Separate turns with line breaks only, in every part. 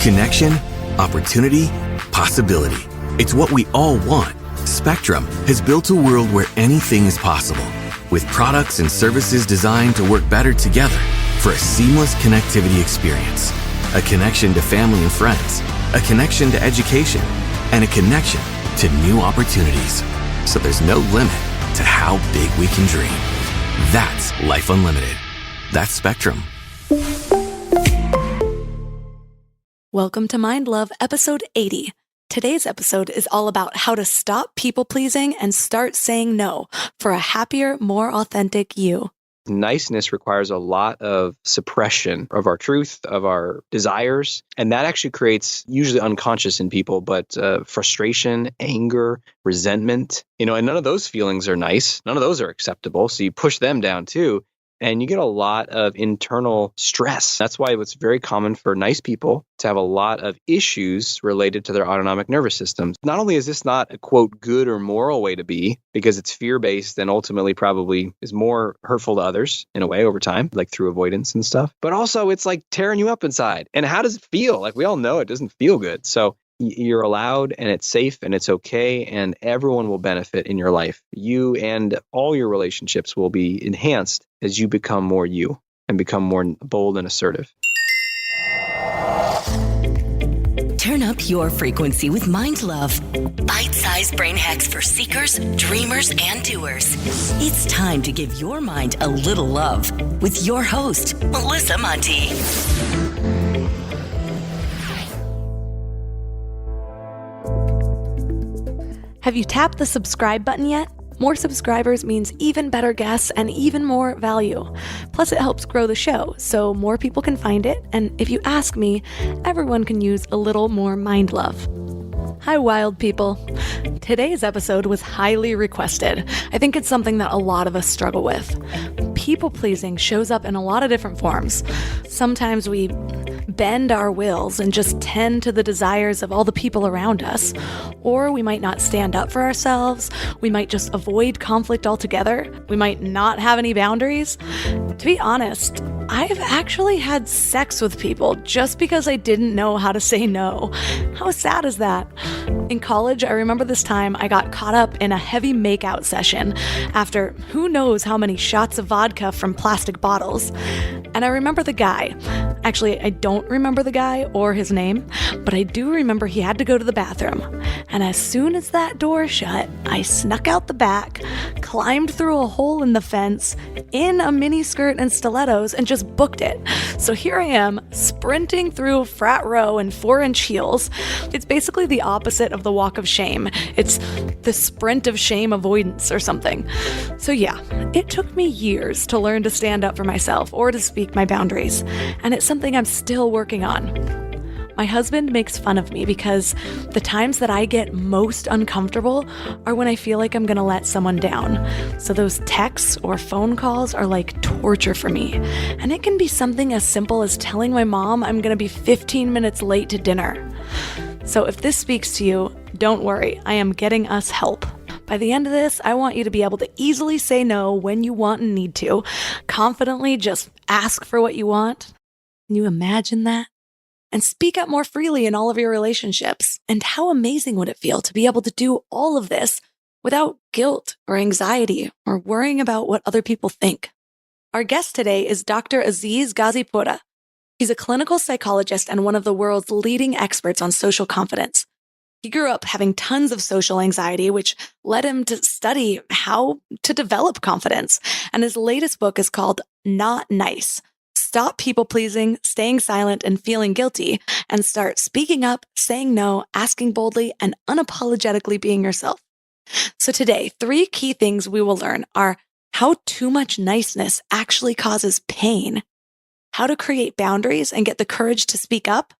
Connection, opportunity, possibility. It's what we all want. Spectrum has built a world where anything is possible, with products and services designed to work better together for a seamless connectivity experience. A connection to family and friends, a connection to education, and a connection to new opportunities. So there's no limit to how big we can dream. That's Life Unlimited. That's Spectrum.
Welcome to Mind Love, episode 80. Today's episode is all about how to stop people-pleasing and start saying no for a happier, more authentic you.
Niceness requires a lot of suppression of our truth, of our desires, and that actually creates, usually unconscious in people, but frustration, anger, resentment, and none of those feelings are nice. None of those are acceptable, so you push them down too. And you get a lot of internal stress. That's why it's very common for nice people to have a lot of issues related to their autonomic nervous systems. Not only is this not a, quote, good or moral way to be, because it's fear-based and ultimately probably is more hurtful to others in a way over time, like through avoidance and stuff, but also it's like tearing you up inside. And how does it feel? Like we all know it doesn't feel good. So you're allowed and it's safe and it's okay and everyone will benefit in your life. You and all your relationships will be enhanced as you become more you and become more bold and assertive.
Turn up your frequency with Mind Love. Bite-sized brain hacks for seekers, dreamers, and doers. It's time to give your mind a little love with your host, Melissa Monti.
Have you tapped the subscribe button yet? More subscribers means even better guests and even more value. Plus, it helps grow the show, so more people can find it, and if you ask me, everyone can use a little more mind love. Hi, wild people. Today's episode was highly requested. I think it's something that a lot of us struggle with. People-pleasing shows up in a lot of different forms. Sometimes we bend our wills and just tend to the desires of all the people around us. Or we might not stand up for ourselves. We might just avoid conflict altogether. We might not have any boundaries. To be honest, I've actually had sex with people just because I didn't know how to say no. How sad is that? In college, I remember this time I got caught up in a heavy makeout session after who knows how many shots of vodka from plastic bottles. And I remember the guy. Actually, I don't remember the guy or his name, but I do remember he had to go to the bathroom. And as soon as that door shut, I snuck out the back, climbed through a hole in the fence, in a mini skirt and stilettos, and just booked it. So here I am, sprinting through frat row in 4-inch heels. It's basically the opposite of the walk of shame. It's the sprint of shame avoidance or something. So yeah, it took me years to learn to stand up for myself or to speak my boundaries. And it's something I'm still working on. My husband makes fun of me because the times that I get most uncomfortable are when I feel like I'm gonna let someone down. So those texts or phone calls are like torture for me. And it can be something as simple as telling my mom I'm gonna be 15 minutes late to dinner. So if this speaks to you, don't worry, I am getting us help. By the end of this, I want you to be able to easily say no when you want and need to, confidently just ask for what you want. Can you imagine that? And speak up more freely in all of your relationships. And how amazing would it feel to be able to do all of this without guilt or anxiety or worrying about what other people think? Our guest today is Dr. Aziz Gazipura. He's a clinical psychologist and one of the world's leading experts on social confidence. He grew up having tons of social anxiety, which led him to study how to develop confidence. And his latest book is called Not Nice. Stop people-pleasing, staying silent, and feeling guilty, and start speaking up, saying no, asking boldly, and unapologetically being yourself. So today, 3 key things we will learn are how too much niceness actually causes pain, how to create boundaries and get the courage to speak up,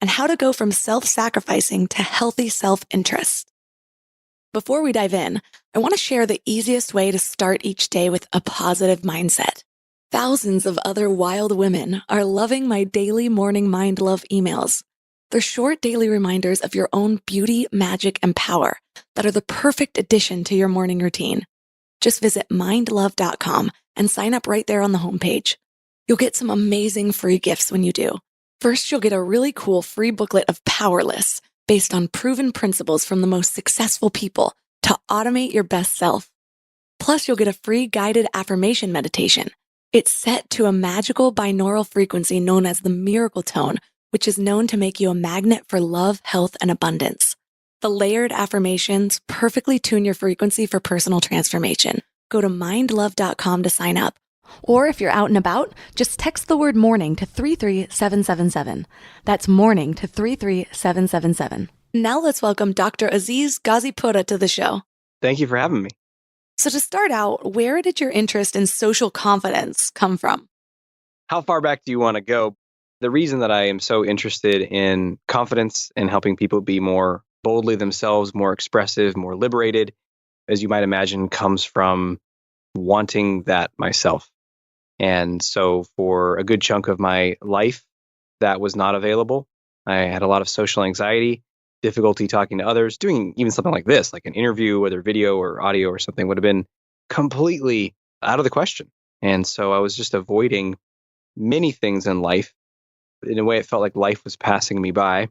and how to go from self-sacrificing to healthy self-interest. Before we dive in, I want to share the easiest way to start each day with a positive mindset. Thousands of other wild women are loving my daily morning Mind Love emails. They're short daily reminders of your own beauty, magic, and power that are the perfect addition to your morning routine. Just visit mindlove.com and sign up right there on the homepage. You'll get some amazing free gifts when you do. First, you'll get a really cool free booklet of Powerless, based on proven principles from the most successful people to automate your best self. Plus, you'll get a free guided affirmation meditation. It's set to a magical binaural frequency known as the miracle tone, which is known to make you a magnet for love, health, and abundance. The layered affirmations perfectly tune your frequency for personal transformation. Go to mindlove.com to sign up. Or if you're out and about, just text the word morning to 33777. That's morning to 33777. Now let's welcome Dr. Aziz Ghazipura to the show.
Thank you for having me.
So to start out, where did your interest in social confidence come from?
How far back do you want to go? The reason that I am so interested in confidence and helping people be more boldly themselves, more expressive, more liberated, as you might imagine, comes from wanting that myself. And so for a good chunk of my life, that was not available. I had a lot of social anxiety, difficulty talking to others, doing even something like this, like an interview, whether video or audio or something, would have been completely out of the question. And so I was just avoiding many things in life. In a way, it felt like life was passing me by.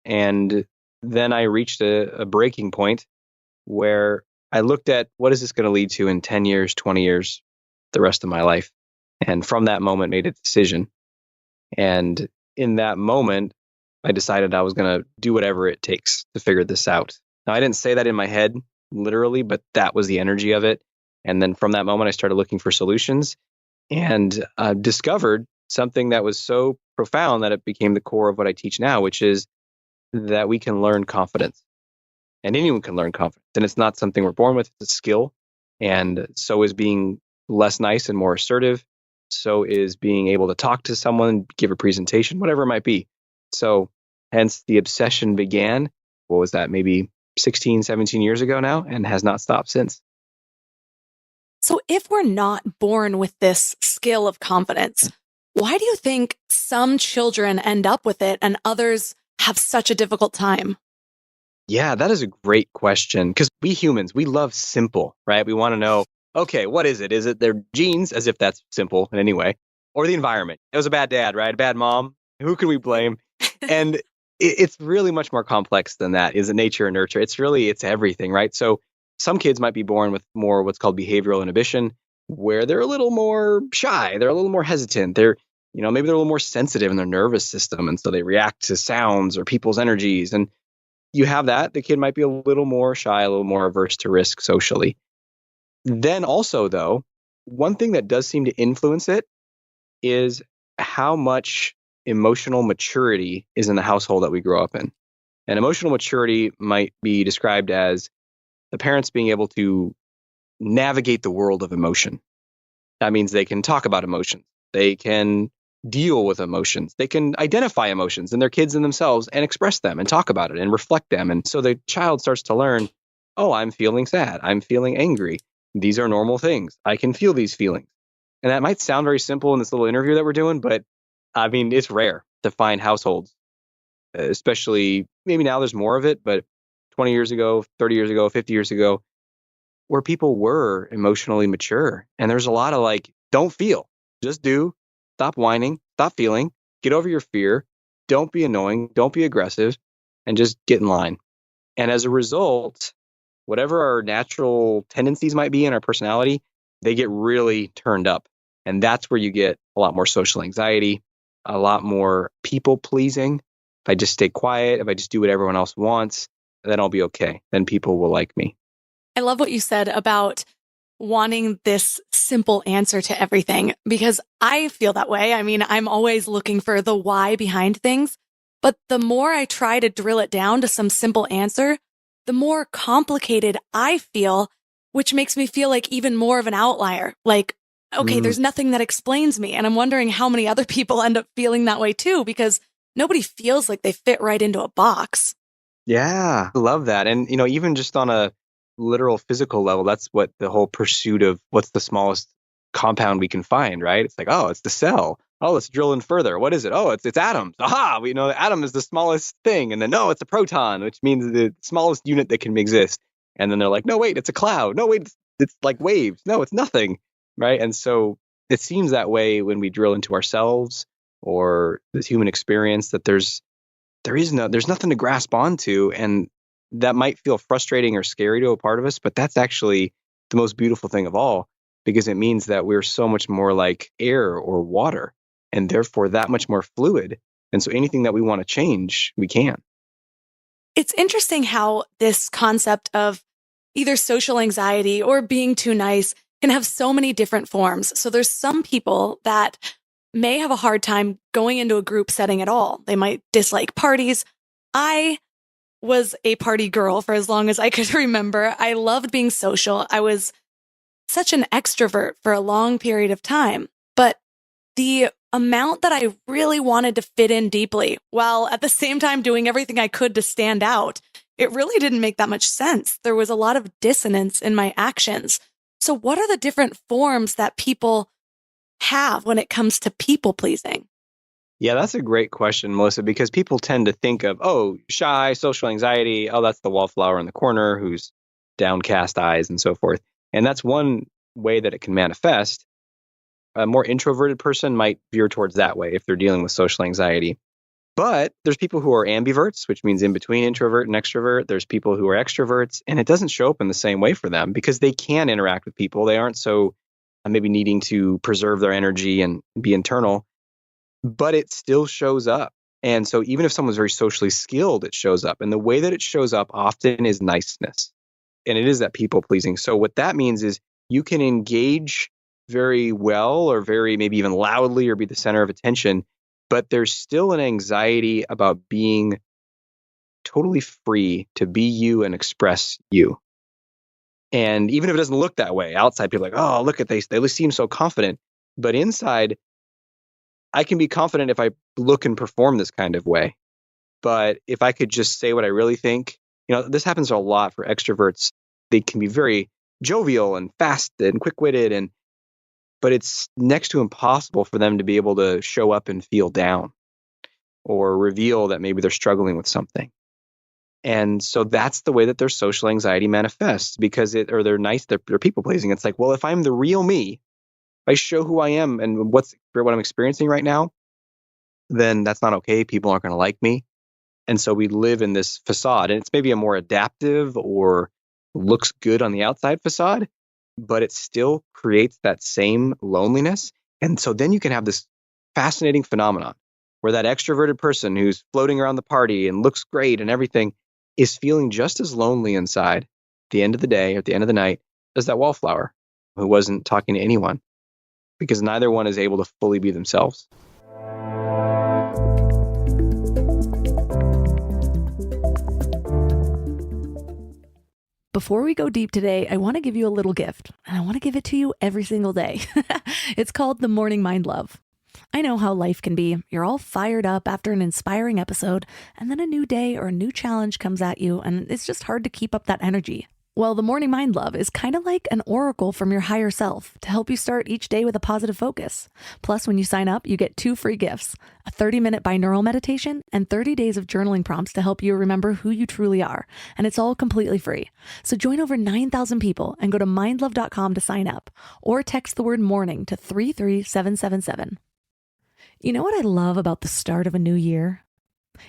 And then I reached a breaking point where I looked at what is this going to lead to in 10 years, 20 years, the rest of my life. And from that moment, made a decision. And in that moment, I decided I was going to do whatever it takes to figure this out. Now, I didn't say that in my head, literally, but that was the energy of it. And then from that moment, I started looking for solutions and discovered something that was so profound that it became the core of what I teach now, which is that we can learn confidence. And anyone can learn confidence. And it's not something we're born with, it's a skill. And so is being less nice and more assertive. So is being able to talk to someone, give a presentation, whatever it might be. So hence the obsession began, what was that, maybe 16, 17 years ago now, and has not stopped since.
So if we're not born with this skill of confidence, why do you think some children end up with it and others have such a difficult time?
Yeah, that is a great question, because we humans, we love simple, right? We want to know, okay, what is it? Is it their genes, as if that's simple in any way, or the environment? It was a bad dad, right? A bad mom. Who can we blame? And it's really much more complex than that. Is it nature or nurture? It's everything, right? So some kids might be born with more what's called behavioral inhibition, where they're a little more shy. They're a little more hesitant. Maybe they're a little more sensitive in their nervous system. And so they react to sounds or people's energies. And you have that. The kid might be a little more shy, a little more averse to risk socially. Then also, though, one thing that does seem to influence it is how much emotional maturity is in the household that we grow up in. And emotional maturity might be described as the parents being able to navigate the world of emotion. That means they can talk about emotions. They can deal with emotions. They can identify emotions in their kids and themselves and express them and talk about it and reflect them. And so the child starts to learn, oh, I'm feeling sad. I'm feeling angry. These are normal things. I can feel these feelings. And that might sound very simple in this little interview that we're doing, but I mean, it's rare to find households, especially maybe now there's more of it, but 20 years ago, 30 years ago, 50 years ago, where people were emotionally mature. And there's a lot of don't feel, just do, stop whining, stop feeling, get over your fear, don't be annoying, don't be aggressive, and just get in line. And as a result, whatever our natural tendencies might be in our personality, they get really turned up. And that's where you get a lot more social anxiety, a lot more people pleasing. If I just stay quiet, if I just do what everyone else wants, then I'll be okay. Then people will like me.
I love what you said about wanting this simple answer to everything, because I feel that way. I mean, I'm always looking for the why behind things, but the more I try to drill it down to some simple answer, the more complicated I feel, which makes me feel like even more of an outlier. Okay, there's nothing that explains me. And I'm wondering how many other people end up feeling that way too, because nobody feels like they fit right into a box.
Yeah, I love that. And, even just on a literal physical level, that's what the whole pursuit of what's the smallest compound we can find, right? It's oh, it's the cell. Oh, let's drill in further. What is it? Oh, it's atoms. Aha, we know the atom is the smallest thing. And then, no, it's a proton, which means the smallest unit that can exist. And then they're like, no, wait, it's a cloud. No, wait, it's like waves. No, it's nothing, right? And so it seems that way when we drill into ourselves or this human experience, that there's nothing to grasp onto. And that might feel frustrating or scary to a part of us, but that's actually the most beautiful thing of all, because it means that we're so much more like air or water, and therefore that much more fluid. And so anything that we want to change, we can.
It's interesting how this concept of either social anxiety or being too nice can have so many different forms. So there's some people that may have a hard time going into a group setting at all. They might dislike parties. I was a party girl for as long as I could remember. I loved being social. I was such an extrovert for a long period of time. But the amount that I really wanted to fit in deeply, while at the same time doing everything I could to stand out, it really didn't make that much sense. There was a lot of dissonance in my actions. So what are the different forms that people have when it comes to people pleasing?
Yeah, that's a great question, Melissa, because people tend to think of, oh, shy, social anxiety. Oh, that's the wallflower in the corner who's downcast eyes and so forth. And that's one way that it can manifest. A more introverted person might veer towards that way if they're dealing with social anxiety. But there's people who are ambiverts, which means in between introvert and extrovert. There's people who are extroverts, and it doesn't show up in the same way for them because they can interact with people. They aren't so maybe needing to preserve their energy and be internal, but it still shows up. And so even if someone's very socially skilled, it shows up. And the way that it shows up often is niceness. And it is that people pleasing. So what that means is you can engage very well or very maybe even loudly or be the center of attention, but there's still an anxiety about being totally free to be you and express you. And even if it doesn't look that way, outside people are like, oh, look at they seem so confident. But inside, I can be confident if I look and perform this kind of way. But if I could just say what I really think, this happens a lot for extroverts. They can be very jovial and fast and quick-witted, but it's next to impossible for them to be able to show up and feel down or reveal that maybe they're struggling with something. And so that's the way that their social anxiety manifests, because they're nice, they're people pleasing. It's like, well, if I'm the real me, if I show who I am and what I'm experiencing right now, then that's not okay. People aren't going to like me. And so we live in this facade, and it's maybe a more adaptive or looks good on the outside facade, but it still creates that same loneliness. And so then you can have this fascinating phenomenon where that extroverted person who's floating around the party and looks great and everything is feeling just as lonely inside at the end of the day or at the end of the night as that wallflower who wasn't talking to anyone, because neither one is able to fully be themselves.
Before we go deep today, I want to give you a little gift, and I want to give it to you every single day. It's called the Morning Mind Love. I know how life can be. You're all fired up after an inspiring episode, and then a new day or a new challenge comes at you, and it's just hard to keep up that energy. Well, the Morning Mind Love is kind of like an oracle from your higher self to help you start each day with a positive focus. Plus, when you sign up, you get 2 free gifts, a 30-minute binaural meditation and 30 days of journaling prompts to help you remember who you truly are. And it's all completely free. So join over 9,000 people and go to mindlove.com to sign up, or text the word morning to 33777. You know what I love about the start of a new year?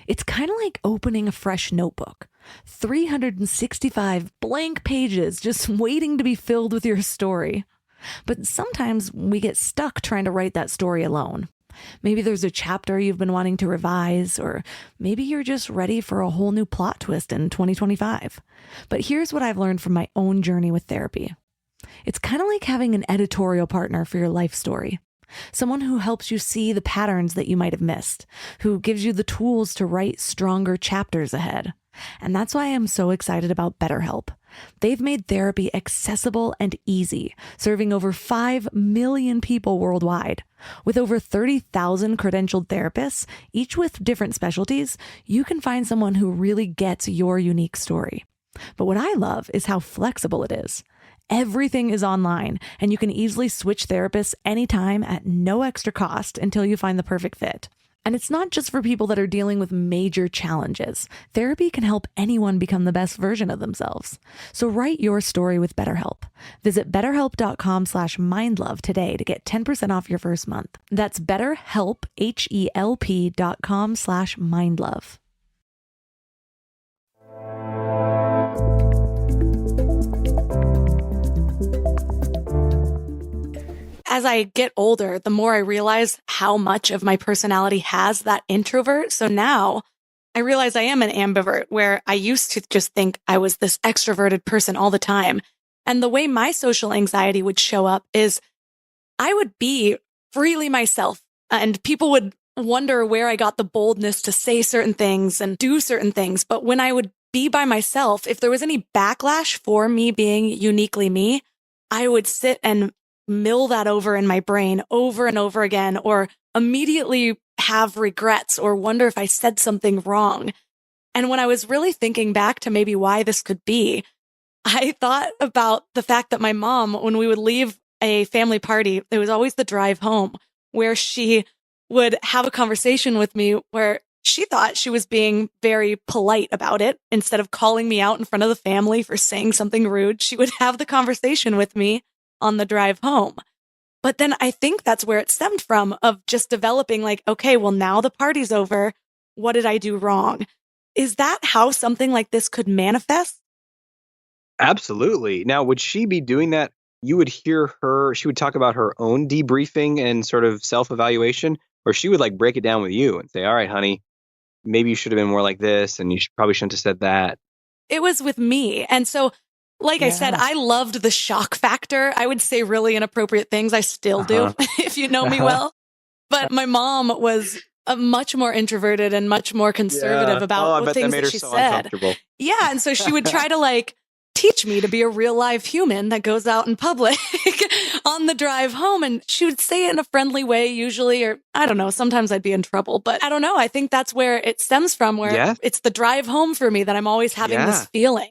It's kind of like opening a fresh notebook. 365 blank pages just waiting to be filled with your story. But sometimes we get stuck trying to write that story alone. Maybe there's a chapter you've been wanting to revise, or maybe you're just ready for a whole new plot twist in 2025. But here's what I've learned from my own journey with therapy. It's kind of like having an editorial partner for your life story. Someone who helps you see the patterns that you might have missed, who gives you the tools to write stronger chapters ahead. And that's why I'm so excited about BetterHelp. They've made therapy accessible and easy, serving over 5 million people worldwide. With over 30,000 credentialed therapists, each with different specialties, you can find someone who really gets your unique story. But what I love is how flexible it is. Everything is online, and you can easily switch therapists anytime at no extra cost until you find the perfect fit. And it's not just for people that are dealing with major challenges. Therapy can help anyone become the best version of themselves. So write your story with BetterHelp. Visit betterhelp.com/mindlove today to get 10% off your first month. That's BetterHelp, HELP.com/mindlove. As I get older, the more I realize how much of my personality has that introvert. So now I realize I am an ambivert, where I used to just think I was this extroverted person all the time. And the way my social anxiety would show up is I would be freely myself, and people would wonder where I got the boldness to say certain things and do certain things. But when I would be by myself, if there was any backlash for me being uniquely me, I would sit and mill that over in my brain over and over again, or immediately have regrets or wonder if I said something wrong. And when I was really thinking back to maybe why this could be, I thought about the fact that my mom, when we would leave a family party, it was always the drive home, where she would have a conversation with me where she thought she was being very polite about it. Instead of calling me out in front of the family for saying something rude, she would have the conversation with me on the drive home. But then I think that's where it stemmed from, of just developing like, okay, well, now the party's over. What did I do wrong? Is that how something like this could manifest?
Absolutely. Now, would she be doing that? You would hear her, she would talk about her own debriefing and sort of self-evaluation, or she would like break it down with you and say, all right, honey, maybe you should have been more like this, and probably shouldn't have said that.
It was with me. And so, like I said, I loved the shock factor. I would say really inappropriate things. I still do, if you know me well. But my mom was much more introverted and much more conservative about the things that she said. Yeah. And so she would try to like teach me to be a real live human that goes out in public on the drive home. And she would say it in a friendly way usually, or I don't know, sometimes I'd be in trouble, but I don't know. I think that's where it stems from, where it's the drive home for me that I'm always having this feeling.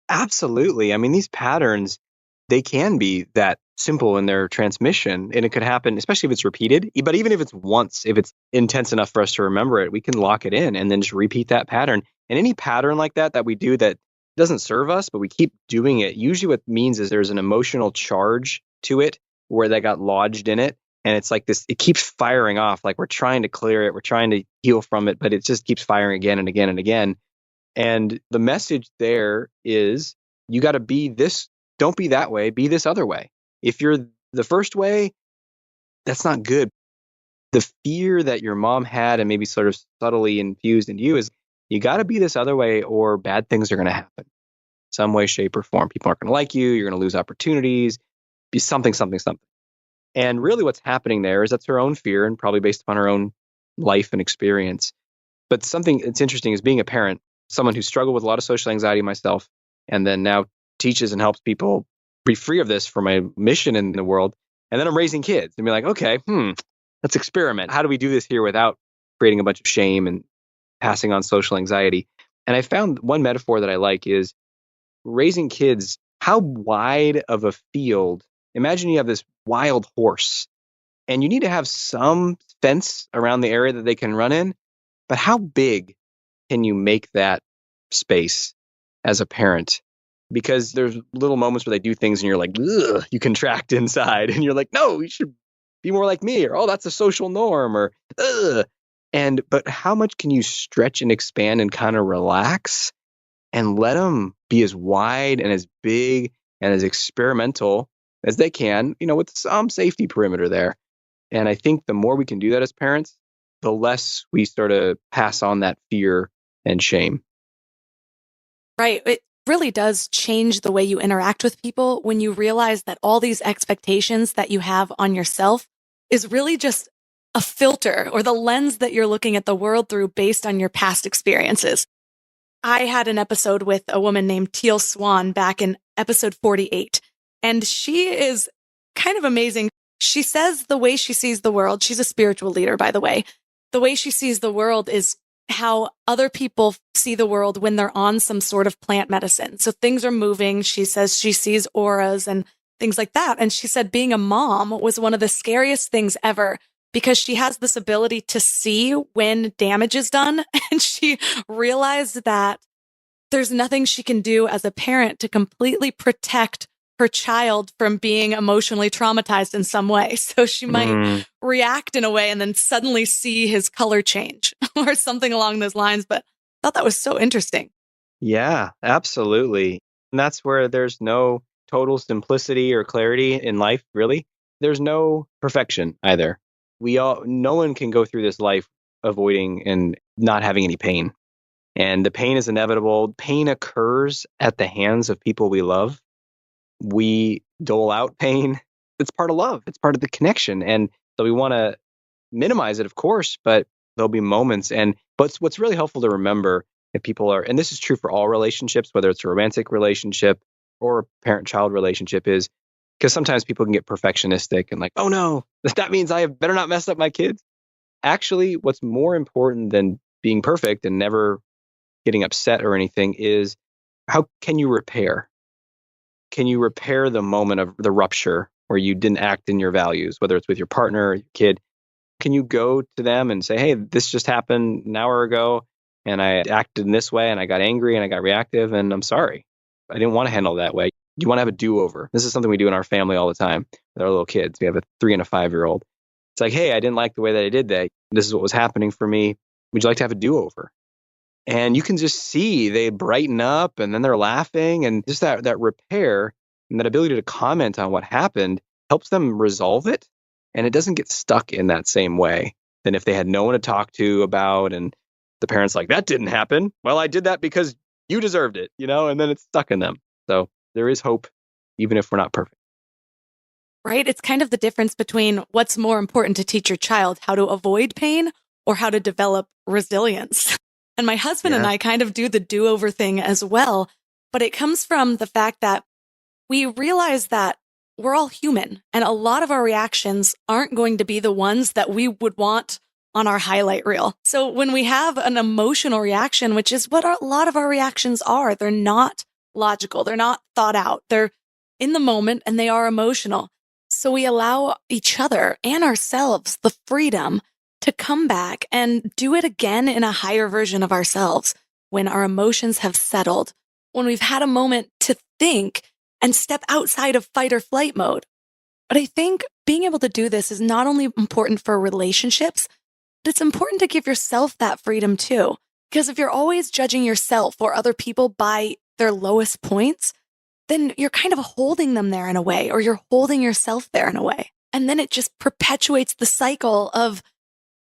Absolutely. I mean, these patterns, they can be that simple in their transmission, and it could happen, especially if it's repeated. But even if it's once, if it's intense enough for us to remember it, we can lock it in and then just repeat that pattern. And any pattern like that we do that doesn't serve us, but we keep doing it, usually what it means is there's an emotional charge to it where that got lodged in it. And it's like this, it keeps firing off, like we're trying to clear it, we're trying to heal from it, but it just keeps firing again and again and again. And the message there is, you got to be this, don't be that way, be this other way. If you're the first way, that's not good. The fear that your mom had and maybe sort of subtly infused into you is, you got to be this other way or bad things are going to happen. Some way, shape, or form. People aren't going to like you, you're going to lose opportunities, be something. And really what's happening there is that's her own fear, and probably based upon her own life and experience. But something that's interesting is being a parent, someone who struggled with a lot of social anxiety myself, and then now teaches and helps people be free of this for my mission in the world. And then I'm raising kids and be like, okay, let's experiment. How do we do this here without creating a bunch of shame and passing on social anxiety? And I found one metaphor that I like is raising kids. How wide of a field? Imagine you have this wild horse and you need to have some fence around the area that they can run in. But how big can you make that space as a parent? Because there's little moments where they do things and you're like, ugh, you contract inside and you're like, no, you should be more like me, or, oh, that's a social norm, or, ugh. But how much can you stretch and expand and kind of relax and let them be as wide and as big and as experimental as they can, with some safety perimeter there. And I think the more we can do that as parents, the less we sort of pass on that fear and shame.
Right. It really does change the way you interact with people when you realize that all these expectations that you have on yourself is really just a filter or the lens that you're looking at the world through based on your past experiences. I had an episode with a woman named Teal Swan back in episode 48, and she is kind of amazing. She says the way she sees the world, she's a spiritual leader, by the way, the way she sees the world is how other people see the world when they're on some sort of plant medicine. So things are moving. She says she sees auras and things like that. And she said being a mom was one of the scariest things ever because she has this ability to see when damage is done. And she realized that there's nothing she can do as a parent to completely protect her child from being emotionally traumatized in some way. So she might react in a way and then suddenly see his color change or something along those lines. But I thought that was so interesting.
Yeah, absolutely. And that's where there's no total simplicity or clarity in life, really. There's no perfection either. No one can go through this life avoiding and not having any pain. And the pain is inevitable. Pain occurs at the hands of people we love. We dole out pain. It's part of love. It's part of the connection. And so we want to minimize it, of course, but there'll be moments. But what's really helpful to remember if people are, and this is true for all relationships, whether it's a romantic relationship or a parent-child relationship, is because sometimes people can get perfectionistic and like, oh no, that means I better not mess up my kids. Actually, what's more important than being perfect and never getting upset or anything is how can you repair? Can you repair the moment of the rupture where you didn't act in your values, whether it's with your partner or your kid? Can you go to them and say, hey, this just happened an hour ago and I acted in this way and I got angry and I got reactive and I'm sorry. I didn't want to handle it that way. You want to have a do-over. This is something we do in our family all the time with our little kids. We have a 3 and a 5-year-old. It's like, hey, I didn't like the way that I did that. This is what was happening for me. Would you like to have a do-over? And you can just see they brighten up and then they're laughing, and just that repair and that ability to comment on what happened helps them resolve it. And it doesn't get stuck in that same way than if they had no one to talk to about and the parent's like, that didn't happen. Well, I did that because you deserved it, and then it's stuck in them. So there is hope, even if we're not perfect.
Right? It's kind of the difference between what's more important to teach your child, how to avoid pain or how to develop resilience. And my husband and I kind of do the do-over thing as well. But it comes from the fact that we realize that we're all human and a lot of our reactions aren't going to be the ones that we would want on our highlight reel. So when we have an emotional reaction, which is what a lot of our reactions are, they're not logical. They're not thought out. They're in the moment and they are emotional. So we allow each other and ourselves the freedom to come back and do it again in a higher version of ourselves when our emotions have settled, when we've had a moment to think and step outside of fight or flight mode. But I think being able to do this is not only important for relationships, but it's important to give yourself that freedom too. Because if you're always judging yourself or other people by their lowest points, then you're kind of holding them there in a way, or you're holding yourself there in a way. And then it just perpetuates the cycle of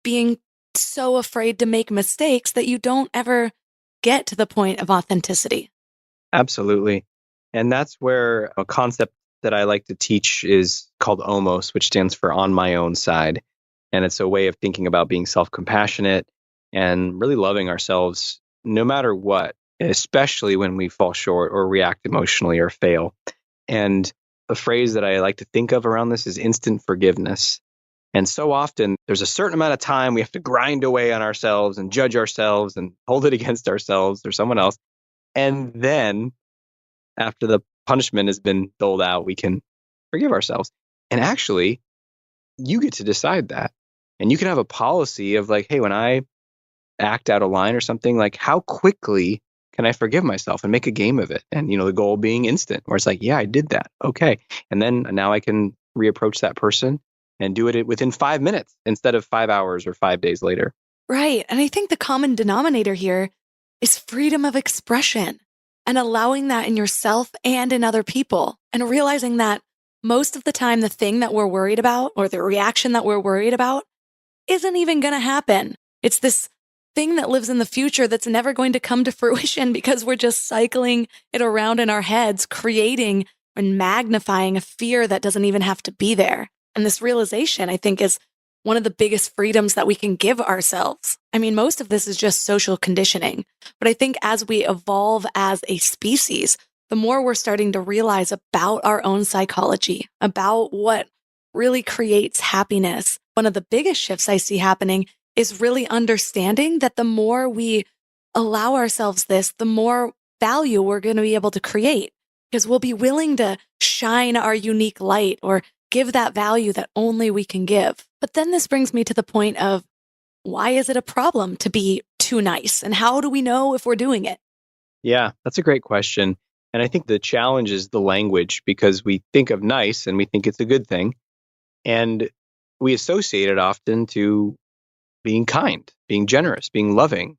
being so afraid to make mistakes that you don't ever get to the point of authenticity.
Absolutely. And that's where a concept that I like to teach is called OMOS, which stands for on my own side. And it's a way of thinking about being self-compassionate and really loving ourselves no matter what, especially when we fall short or react emotionally or fail. And a phrase that I like to think of around this is instant forgiveness. And so often there's a certain amount of time we have to grind away on ourselves and judge ourselves and hold it against ourselves or someone else. And then after the punishment has been doled out, we can forgive ourselves. And actually, you get to decide that. And you can have a policy of like, hey, when I act out of line or something, like how quickly can I forgive myself and make a game of it? And, the goal being instant, where it's like, yeah, I did that. Okay. And then now I can reapproach that person and do it within 5 minutes instead of 5 hours or 5 days later.
Right. And I think the common denominator here is freedom of expression and allowing that in yourself and in other people, and realizing that most of the time, the thing that we're worried about or the reaction that we're worried about isn't even going to happen. It's this thing that lives in the future that's never going to come to fruition because we're just cycling it around in our heads, creating and magnifying a fear that doesn't even have to be there. And this realization, I think, is one of the biggest freedoms that we can give ourselves. I mean, most of this is just social conditioning. But I think as we evolve as a species, the more we're starting to realize about our own psychology, about what really creates happiness. One of the biggest shifts I see happening is really understanding that the more we allow ourselves this, the more value we're going to be able to create, because we'll be willing to shine our unique light or give that value that only we can give. But then this brings me to the point of, why is it a problem to be too nice? And how do we know if we're doing it?
Yeah, that's a great question. And I think the challenge is the language, because we think of nice and we think it's a good thing. And we associate it often to being kind, being generous, being loving,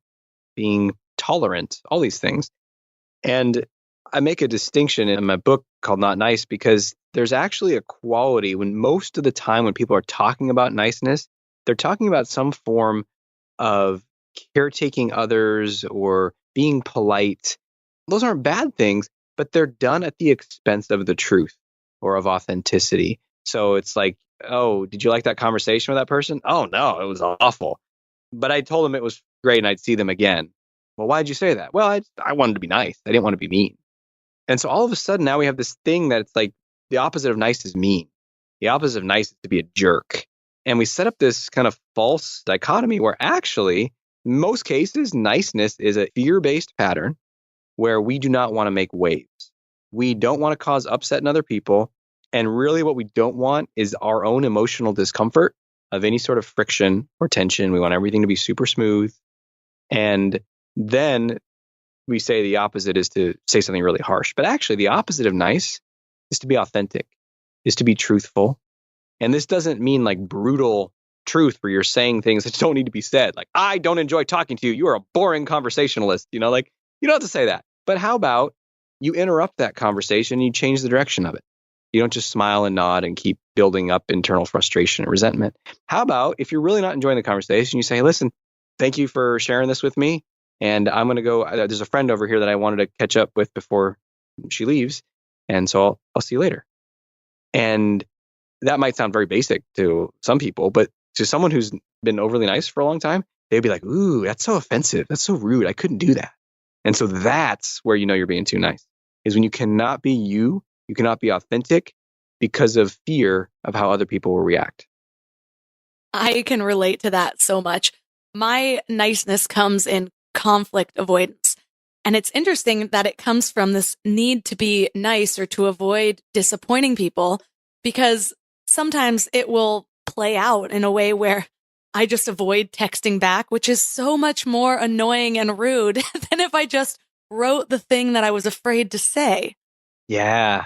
being tolerant, all these things. And I make a distinction in my book called Not Nice, because there's actually a quality when most of the time when people are talking about niceness, they're talking about some form of caretaking others or being polite. Those aren't bad things, but they're done at the expense of the truth or of authenticity. So it's like, oh, did you like that conversation with that person? Oh, no, it was awful. But I told them it was great and I'd see them again. Well, why did you say that? Well, I wanted to be nice. I didn't want to be mean. And so all of a sudden now we have this thing that's like the opposite of nice is mean. The opposite of nice is to be a jerk. And we set up this kind of false dichotomy where actually, in most cases, niceness is a fear-based pattern where we do not want to make waves. We don't want to cause upset in other people. And really what we don't want is our own emotional discomfort of any sort of friction or tension. We want everything to be super smooth. And then we say the opposite is to say something really harsh. But actually, the opposite of nice is to be authentic, is to be truthful. And this doesn't mean like brutal truth where you're saying things that don't need to be said. Like, I don't enjoy talking to you. You are a boring conversationalist. Like you don't have to say that. But how about you interrupt that conversation and you change the direction of it? You don't just smile and nod and keep building up internal frustration and resentment. How about if you're really not enjoying the conversation, you say, listen, thank you for sharing this with me. And I'm going to go. There's a friend over here that I wanted to catch up with before she leaves. And so I'll see you later. And that might sound very basic to some people, but to someone who's been overly nice for a long time, they'd be like, ooh, that's so offensive. That's so rude. I couldn't do that. And so that's where you know you're being too nice, is when you cannot be you cannot be authentic because of fear of how other people will react.
I can relate to that so much. My niceness comes in conflict avoidance. And it's interesting that it comes from this need to be nice or to avoid disappointing people, because sometimes it will play out in a way where I just avoid texting back, which is so much more annoying and rude than if I just wrote the thing that I was afraid to say.
Yeah.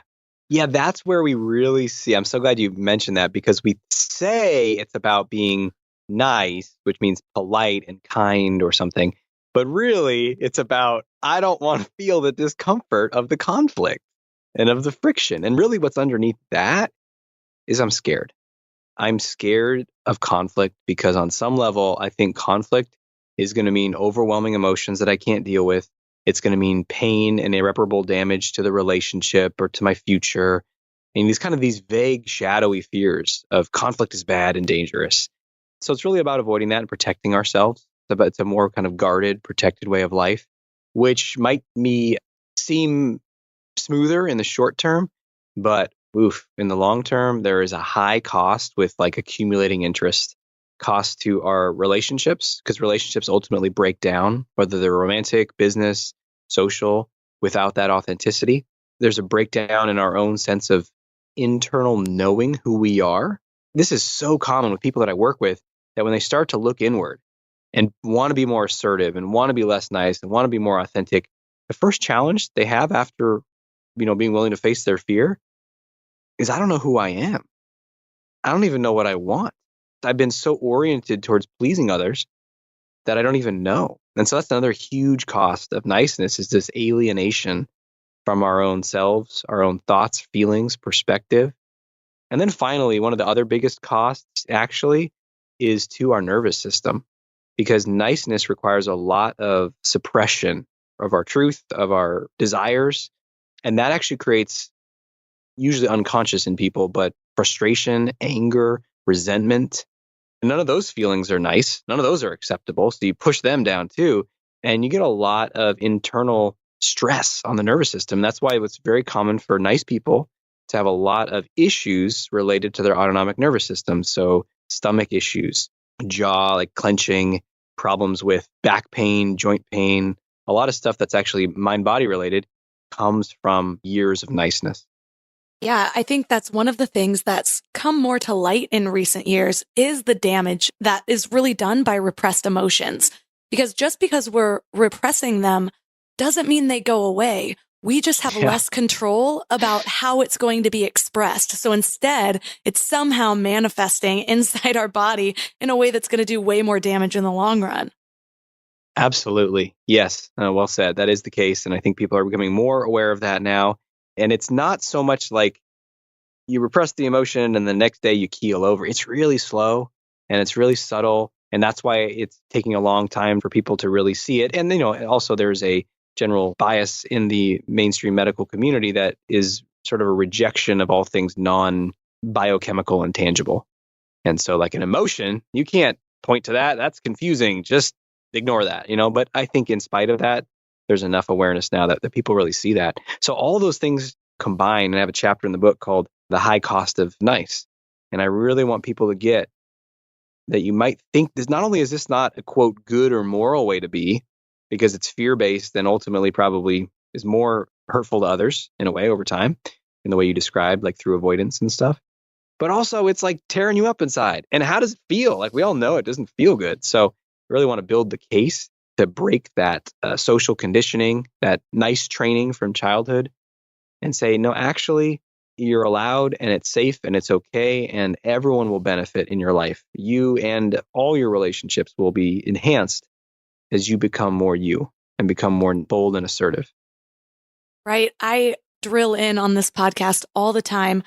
Yeah, that's where we really see. I'm so glad you mentioned that, because we say it's about being nice, which means polite and kind or something. But really, it's about, I don't want to feel the discomfort of the conflict and of the friction. And really what's underneath that is I'm scared. I'm scared of conflict because on some level, I think conflict is going to mean overwhelming emotions that I can't deal with. It's going to mean pain and irreparable damage to the relationship or to my future. And these vague, shadowy fears of conflict is bad and dangerous. So it's really about avoiding that and protecting ourselves. It's a more kind of guarded, protected way of life, which might seem smoother in the short term, but in the long term, there is a high cost with like accumulating interest, cost to our relationships, because relationships ultimately break down, whether they're romantic, business, social, without that authenticity. There's a breakdown in our own sense of internal knowing who we are. This is so common with people that I work with, that when they start to look inward and want to be more assertive and want to be less nice and want to be more authentic, the first challenge they have after, being willing to face their fear is, I don't know who I am. I don't even know what I want. I've been so oriented towards pleasing others that I don't even know. And so that's another huge cost of niceness, is this alienation from our own selves, our own thoughts, feelings, perspective. And then finally, one of the other biggest costs actually is to our nervous system, because niceness requires a lot of suppression of our truth, of our desires. And that actually creates, usually unconscious in people, but frustration, anger, resentment. And none of those feelings are nice. None of those are acceptable. So you push them down too. And you get a lot of internal stress on the nervous system. That's why it's very common for nice people to have a lot of issues related to their autonomic nervous system. So stomach issues, jaw, like clenching, problems with back pain, joint pain, a lot of stuff that's actually mind-body related comes from years of niceness.
Yeah, I think that's one of the things that's come more to light in recent years is the damage that is really done by repressed emotions. Because just because we're repressing them doesn't mean they go away. We just have
Yeah.
less control about how it's going to be expressed. So instead, it's somehow manifesting inside our body in a way that's going to do way more damage in the long run.
Absolutely. Yes. Well said. That is the case. And I think people are becoming more aware of that now. And it's not so much like you repress the emotion and the next day you keel over. It's really slow and it's really subtle. And that's why it's taking a long time for people to really see it. And, also there's a general bias in the mainstream medical community that is sort of a rejection of all things non-biochemical and tangible. And so like an emotion, you can't point to that. That's confusing. Just ignore that, But I think in spite of that, there's enough awareness now that people really see that. So all those things combine, and I have a chapter in the book called The High Cost of Nice. And I really want people to get that you might think this, not only is this not a quote good or moral way to be, because it's fear-based and ultimately probably is more hurtful to others in a way over time, in the way you described, like through avoidance and stuff. But also it's like tearing you up inside. And how does it feel? Like we all know it doesn't feel good. So I really want to build the case to break that social conditioning, that nice training from childhood, and say, no, actually, you're allowed and it's safe and it's okay and everyone will benefit in your life. You and all your relationships will be enhanced as you become more you and become more bold and assertive.
Right. I drill in on this podcast all the time,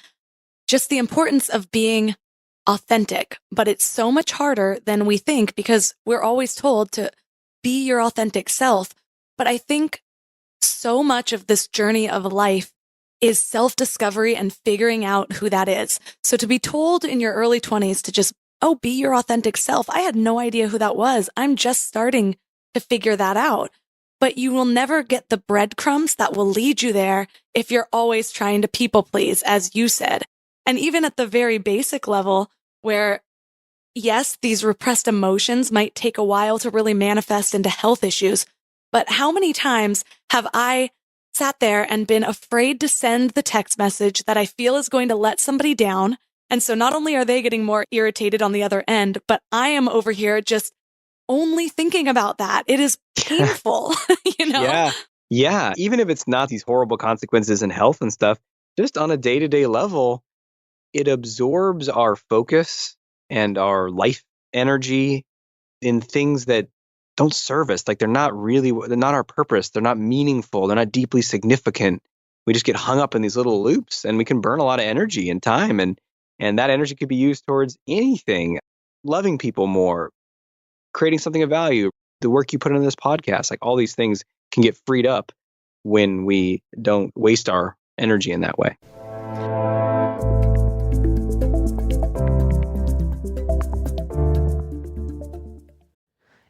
just the importance of being authentic, but it's so much harder than we think because we're always told to be your authentic self. But I think so much of this journey of life is self-discovery and figuring out who that is. So to be told in your early 20s to just, be your authentic self. I had no idea who that was. I'm just starting to figure that out. But you will never get the breadcrumbs that will lead you there if you're always trying to people please, as you said. And even at the very basic level where, yes, these repressed emotions might take a while to really manifest into health issues, but how many times have I sat there and been afraid to send the text message that I feel is going to let somebody down? And so not only are they getting more irritated on the other end, but I am over here just only thinking about that. It is painful,
Yeah. Even if it's not these horrible consequences in health and stuff, just on a day-to-day level, it absorbs our focus and our life energy in things that don't serve us. Like they're not our purpose. They're not meaningful. They're not deeply significant. We just get hung up in these little loops and we can burn a lot of energy and time. And that energy could be used towards anything, loving people more, creating something of value, the work you put into this podcast, like all these things can get freed up when we don't waste our energy in that way.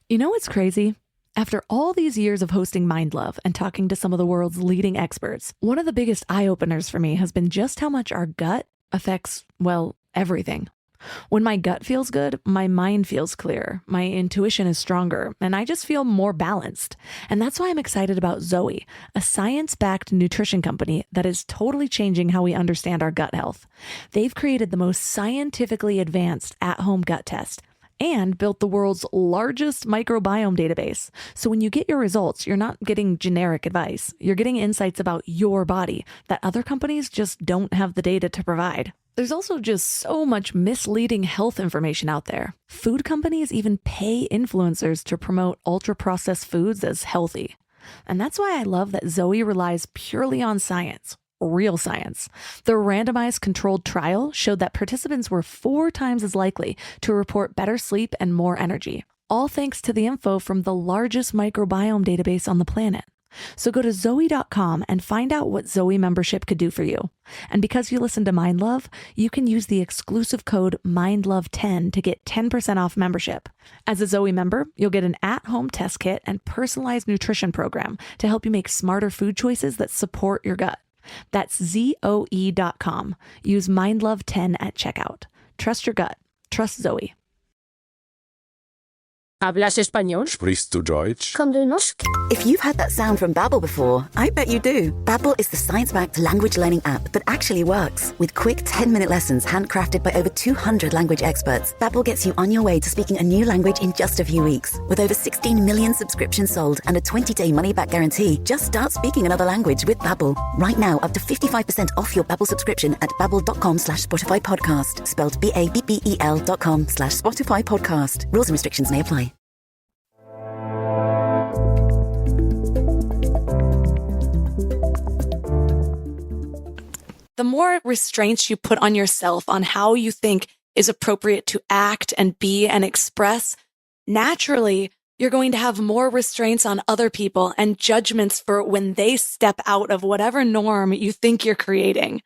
You know what's crazy? After all these years of hosting Mind Love and talking to some of the world's leading experts, one of the biggest eye-openers for me has been just how much our gut affects, everything. When my gut feels good, my mind feels clearer, my intuition is stronger, and I just feel more balanced. And that's why I'm excited about Zoe, a science-backed nutrition company that is totally changing how we understand our gut health. They've created the most scientifically advanced at-home gut test and built the world's largest microbiome database. So when you get your results, you're not getting generic advice. You're getting insights about your body that other companies just don't have the data to provide. There's also just so much misleading health information out there. Food companies even pay influencers to promote ultra-processed foods as healthy. And that's why I love that Zoe relies purely on science. Real science. The randomized controlled trial showed that participants were 4 times as likely to report better sleep and more energy, all thanks to the info from the largest microbiome database on the planet. So go to Zoe.com and find out what Zoe membership could do for you. And because you listen to Mind Love, you can use the exclusive code MINDLOVE10 to get 10% off membership. As a Zoe member, you'll get an at-home test kit and personalized nutrition program to help you make smarter food choices that support your gut. That's Zoe.com. Use MindLove10 at checkout. Trust your gut. Trust Zoe.
¿Hablas español?
Sprichst du Deutsch?
If you've had that sound from Babbel before, I bet you do. Babbel is the science-backed language learning app that actually works. With quick 10-minute lessons handcrafted by over 200 language experts, Babbel gets you on your way to speaking a new language in just a few weeks. With over 16 million subscriptions sold and a 20-day money-back guarantee, just start speaking another language with Babbel. Right now, up to 55% off your Babbel subscription at babbel.com/Spotify podcast. Spelled BABBEL.com/Spotify podcast. Rules and restrictions may apply.
The more restraints you put on yourself on how you think is appropriate to act and be and express, naturally, you're going to have more restraints on other people and judgments for when they step out of whatever norm you think you're creating.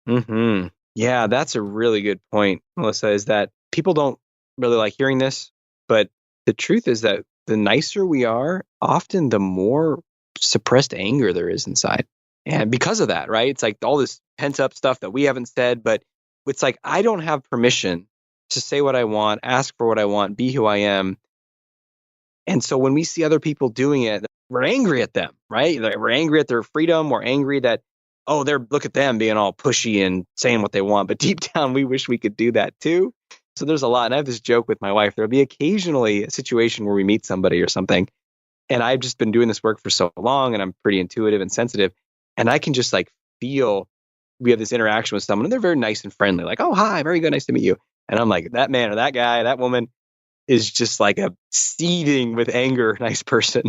Yeah, that's a really good point, Melissa, is that people don't really like hearing this, but the truth is that the nicer we are, often the more suppressed anger there is inside. And because of that, right? It's like all this pent up stuff that we haven't said, but it's like, I don't have permission to say what I want, ask for what I want, be who I am. And so when we see other people doing it, we're angry at them, right? Like, we're angry at their freedom. We're angry that, look at them being all pushy and saying what they want. But deep down, we wish we could do that too. So there's a lot. And I have this joke with my wife. There'll be occasionally a situation where we meet somebody or something. And I've just been doing this work for so long and I'm pretty intuitive and sensitive. And I can just like feel we have this interaction with someone and they're very nice and friendly. Like, oh, hi, very good. Nice to meet you. And I'm like, that man or that guy, that woman is just like a seething with anger, nice person.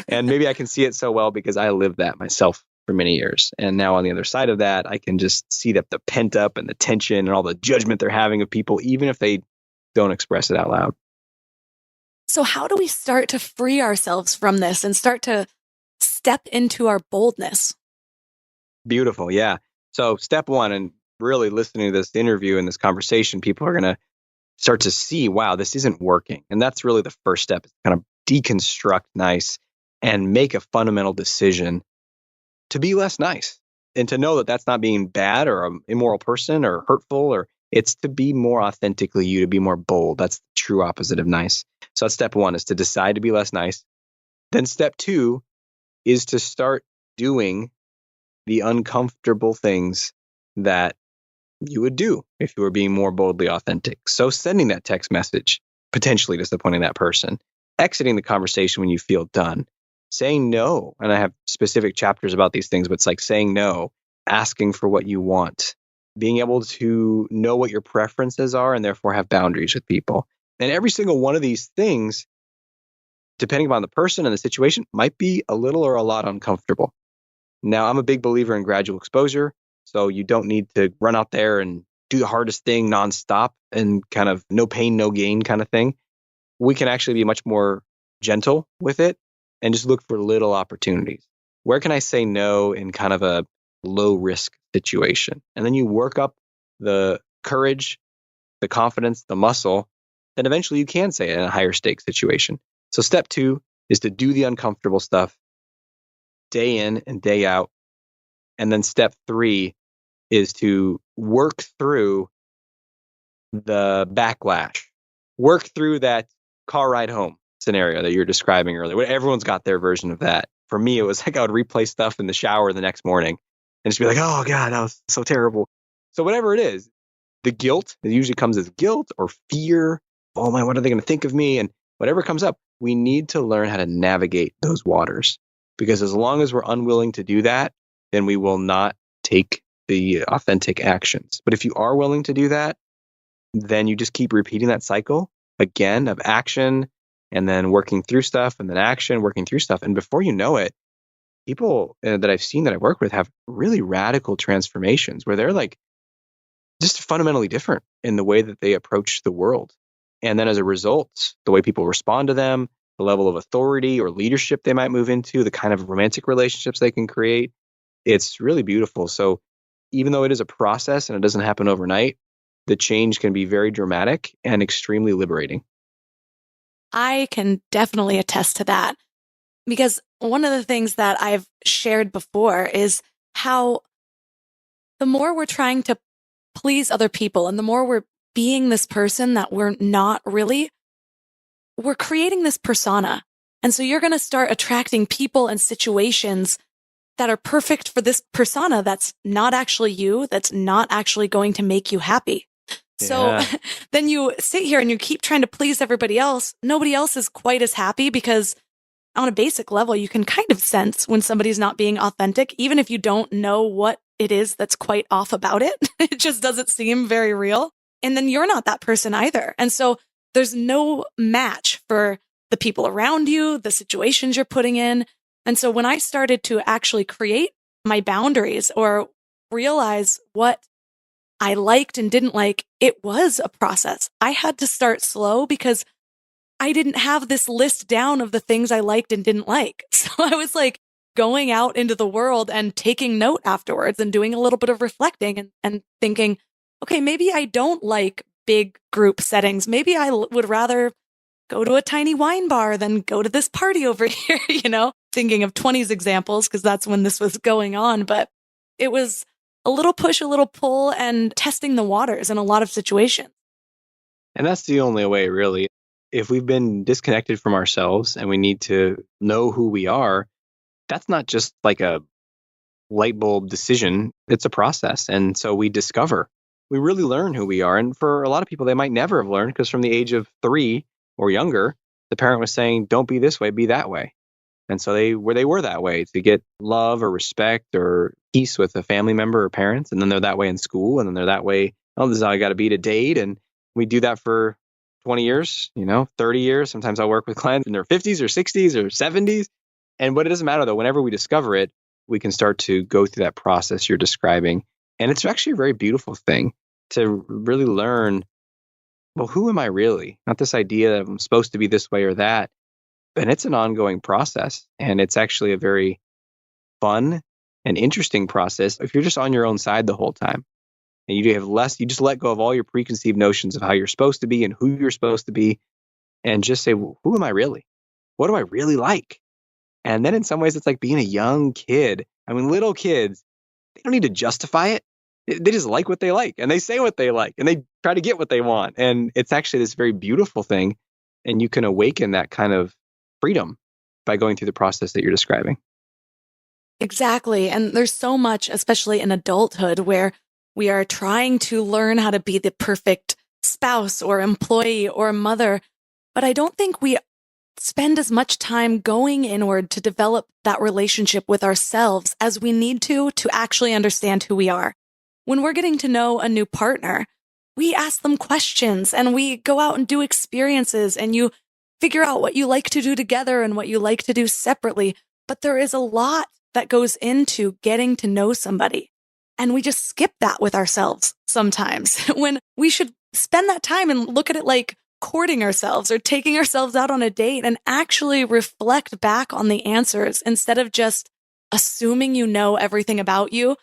And maybe I can see it so well because I lived that myself for many years. And now on the other side of that, I can just see that the pent up and the tension and all the judgment they're having of people, even if they don't express it out loud.
So how do we start to free ourselves from this and start to step into our boldness?
Beautiful. Yeah. So step one, and really listening to this interview and this conversation, people are going to start to see, wow, this isn't working. And that's really the first step, is kind of deconstruct nice and make a fundamental decision to be less nice and to know that that's not being bad or an immoral person or hurtful, or it's to be more authentically you, to be more bold. That's the true opposite of nice. So that's step one, is to decide to be less nice. Then step two is to start doing the uncomfortable things that you would do if you were being more boldly authentic. So sending that text message, potentially disappointing that person, exiting the conversation when you feel done, saying no. And I have specific chapters about these things, but it's like saying no, asking for what you want, being able to know what your preferences are and therefore have boundaries with people. And every single one of these things, depending upon the person and the situation, might be a little or a lot uncomfortable. Now, I'm a big believer in gradual exposure. So you don't need to run out there and do the hardest thing nonstop and kind of no pain, no gain kind of thing. We can actually be much more gentle with it and just look for little opportunities. Where can I say no in kind of a low risk situation? And then you work up the courage, the confidence, the muscle, then eventually you can say it in a higher stakes situation. So step two is to do the uncomfortable stuff day in and day out. And then step three is to work through the backlash, work through that car ride home scenario that you were describing earlier. Everyone's got their version of that. For me, it was like I would replay stuff in the shower the next morning and just be like, oh God, that was so terrible. So whatever it is, the guilt, it usually comes as guilt or fear. Oh my, what are they going to think of me? And whatever comes up, we need to learn how to navigate those waters. Because as long as we're unwilling to do that, then we will not take the authentic actions. But if you are willing to do that, then you just keep repeating that cycle again of action and then working through stuff and then action, working through stuff. And before you know it, people that I've seen that I work with have really radical transformations where they're like just fundamentally different in the way that they approach the world. And then as a result, the way people respond to them, the level of authority or leadership they might move into, the kind of romantic relationships they can create, it's really beautiful. So even though it is a process and it doesn't happen overnight, the change can be very dramatic and extremely liberating.
I can definitely attest to that, because one of the things that I've shared before is how the more we're trying to please other people and the more we're being this person that we're not really, we're creating this persona. And so you're going to start attracting people and situations that are perfect for this persona that's not actually you, that's not actually going to make you happy. So then you sit here and you keep trying to please everybody else. Nobody else is quite as happy because on a basic level, you can kind of sense when somebody's not being authentic, even if you don't know what it is that's quite off about it. It just doesn't seem very real. And then you're not that person either. And so there's no match for the people around you, the situations you're putting in. And so when I started to actually create my boundaries or realize what I liked and didn't like, it was a process. I had to start slow because I didn't have this list down of the things I liked and didn't like. So I was like going out into the world and taking note afterwards and doing a little bit of reflecting and thinking, okay, maybe I don't like big group settings. Maybe I would rather go to a tiny wine bar than go to this party over here, thinking of 20s examples because that's when this was going on. But it was a little push, a little pull, and testing the waters in a lot of situations.
And that's the only way, really. If we've been disconnected from ourselves and we need to know who we are, that's not just like a light bulb decision. It's a process. And so we really learn who we are. And for a lot of people, they might never have learned because from the age of 3 or younger, the parent was saying, don't be this way, be that way. And so they were that way to get love or respect or peace with a family member or parents. And then they're that way in school. And then they're that way, oh, this is how I got to be to date. And we do that for 20 years, 30 years. Sometimes I'll work with clients in their 50s or 60s or 70s. But it doesn't matter though. Whenever we discover it, we can start to go through that process you're describing. And it's actually a very beautiful thing to really learn, well, who am I really? Not this idea that I'm supposed to be this way or that. And it's an ongoing process. And it's actually a very fun and interesting process if you're just on your own side the whole time. And you just let go of all your preconceived notions of how you're supposed to be and who you're supposed to be. And just say, well, who am I really? What do I really like? And then in some ways, it's like being a young kid. I mean, little kids, they don't need to justify it. They just like what they like and they say what they like and they try to get what they want. And it's actually this very beautiful thing. And you can awaken that kind of freedom by going through the process that you're describing.
Exactly. And there's so much, especially in adulthood, where we are trying to learn how to be the perfect spouse or employee or mother. But I don't think we spend as much time going inward to develop that relationship with ourselves as we need to actually understand who we are. When we're getting to know a new partner, we ask them questions and we go out and do experiences and you figure out what you like to do together and what you like to do separately. But there is a lot that goes into getting to know somebody. And we just skip that with ourselves sometimes when we should spend that time and look at it like courting ourselves or taking ourselves out on a date and actually reflect back on the answers instead of just assuming you know everything about you.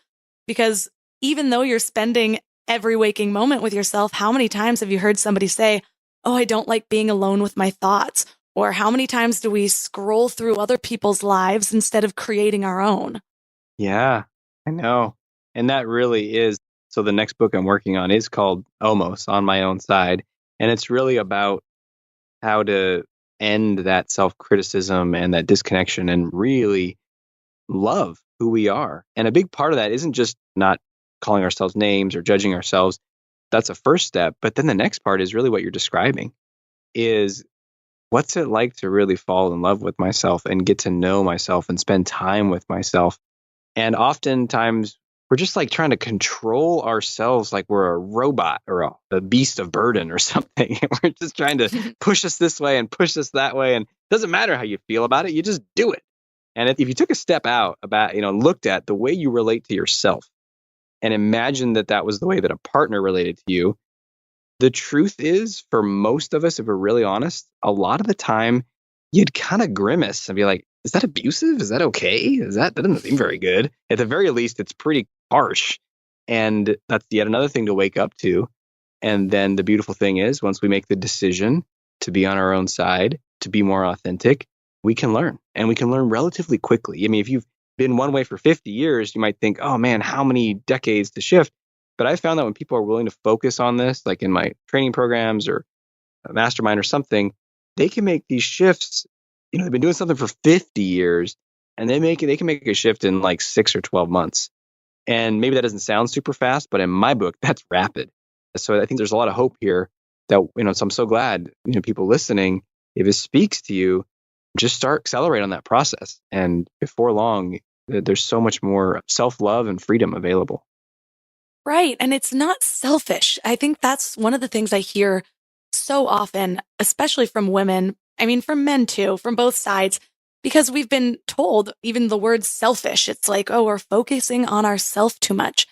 Because even though you're spending every waking moment with yourself, how many times have you heard somebody say, oh, I don't like being alone with my thoughts? Or how many times do we scroll through other people's lives instead of creating our own?
Yeah, I know. And that really is. So the next book I'm working on is called Almost On My Own Side. And it's really about how to end that self-criticism and that disconnection and really love who we are. And a big part of that isn't just not calling ourselves names or judging ourselves. That's a first step. But then the next part is really what you're describing is what's it like to really fall in love with myself and get to know myself and spend time with myself. And oftentimes we're just like trying to control ourselves like we're a robot or a beast of burden or something. We're just trying to push us this way and push us that way. And it doesn't matter how you feel about it. You just do it. And if you took a step out about, looked at the way you relate to yourself and imagined that was the way that a partner related to you, the truth is for most of us, if we're really honest, a lot of the time you'd kind of grimace and be like, is that abusive? Is that okay? That doesn't seem very good. At the very least, it's pretty harsh. And that's yet another thing to wake up to. And then the beautiful thing is once we make the decision to be on our own side, to be more authentic, we can learn. And we can learn relatively quickly. I mean, if you've been one way for 50 years, you might think, oh man, how many decades to shift? But I found that when people are willing to focus on this, like in my training programs or a mastermind or something, they can make these shifts. They've been doing something for 50 years and they can make a shift in like 6 or 12 months. And maybe that doesn't sound super fast, but in my book, that's rapid. So I think there's a lot of hope here that, so I'm so glad, people listening, if it speaks to you, just start accelerate on that process. And before long, there's so much more self-love and freedom available.
Right. And it's not selfish. I think that's one of the things I hear so often, especially from women. I mean, from men too, from both sides, because we've been told even the word selfish. It's like, oh, we're focusing on ourselves too much.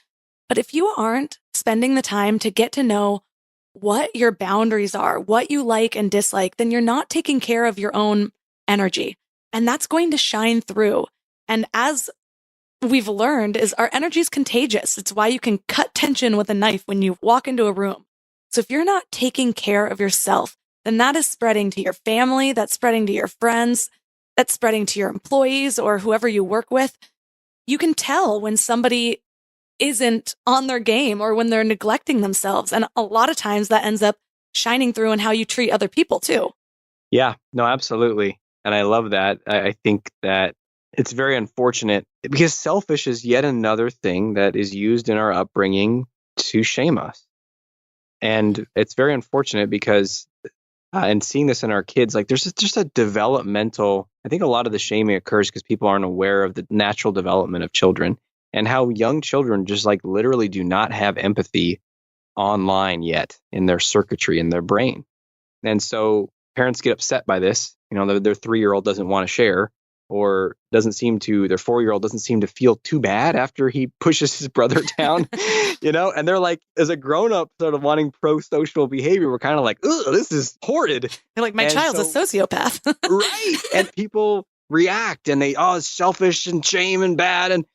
But if you aren't spending the time to get to know what your boundaries are, what you like and dislike, then you're not taking care of your own energy. And that's going to shine through. And as we've learned, is our energy is contagious. It's why you can cut tension with a knife when you walk into a room. So if you're not taking care of yourself, then that is spreading to your family, that's spreading to your friends, that's spreading to your employees or whoever you work with. You can tell when somebody isn't on their game or when they're neglecting themselves. And a lot of times that ends up shining through in how you treat other people too.
Yeah, no, absolutely. And I love that. I think that it's very unfortunate because selfish is yet another thing that is used in our upbringing to shame us. And it's very unfortunate because, and seeing this in our kids, like there's just a developmental, I think a lot of the shaming occurs because people aren't aware of the natural development of children and how young children just like literally do not have empathy online yet in their circuitry in their brain. And so parents get upset by this. Their 3-year-old doesn't want to share or their 4-year-old doesn't seem to feel too bad after he pushes his brother down, and they're like, as a grown up sort of wanting pro-social behavior, we're kind of like, ugh, this is horrid.
They're like, my child's a sociopath.
Right. And people react and it's selfish and shame and bad.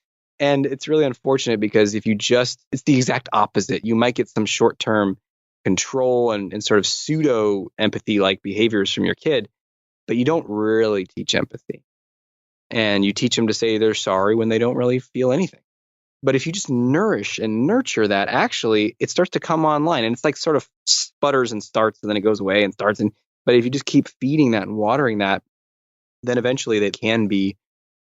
And it's really unfortunate because it's the exact opposite. You might get some short-term control and sort of pseudo empathy like behaviors from your kid, but you don't really teach empathy. And you teach them to say they're sorry when they don't really feel anything. But if you just nourish and nurture that, actually, it starts to come online. And it's like sort of sputters and starts, and then it goes away and starts. But if you just keep feeding that and watering that, then eventually they can be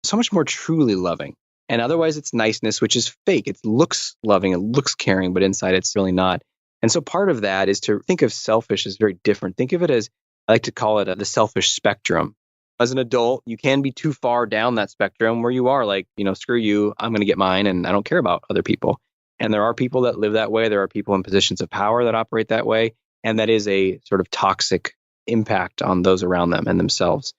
so much more truly loving. And otherwise, it's niceness, which is fake. It looks loving, it looks caring, but inside it's really not. And so part of that is to think of selfish as very different. Think of it as, I like to call it the selfish spectrum. As an adult, you can be too far down that spectrum where you are like, screw you, I'm going to get mine and I don't care about other people. And there are people that live that way. There are people in positions of power that operate that way. And that is a sort of toxic impact on those around them and themselves.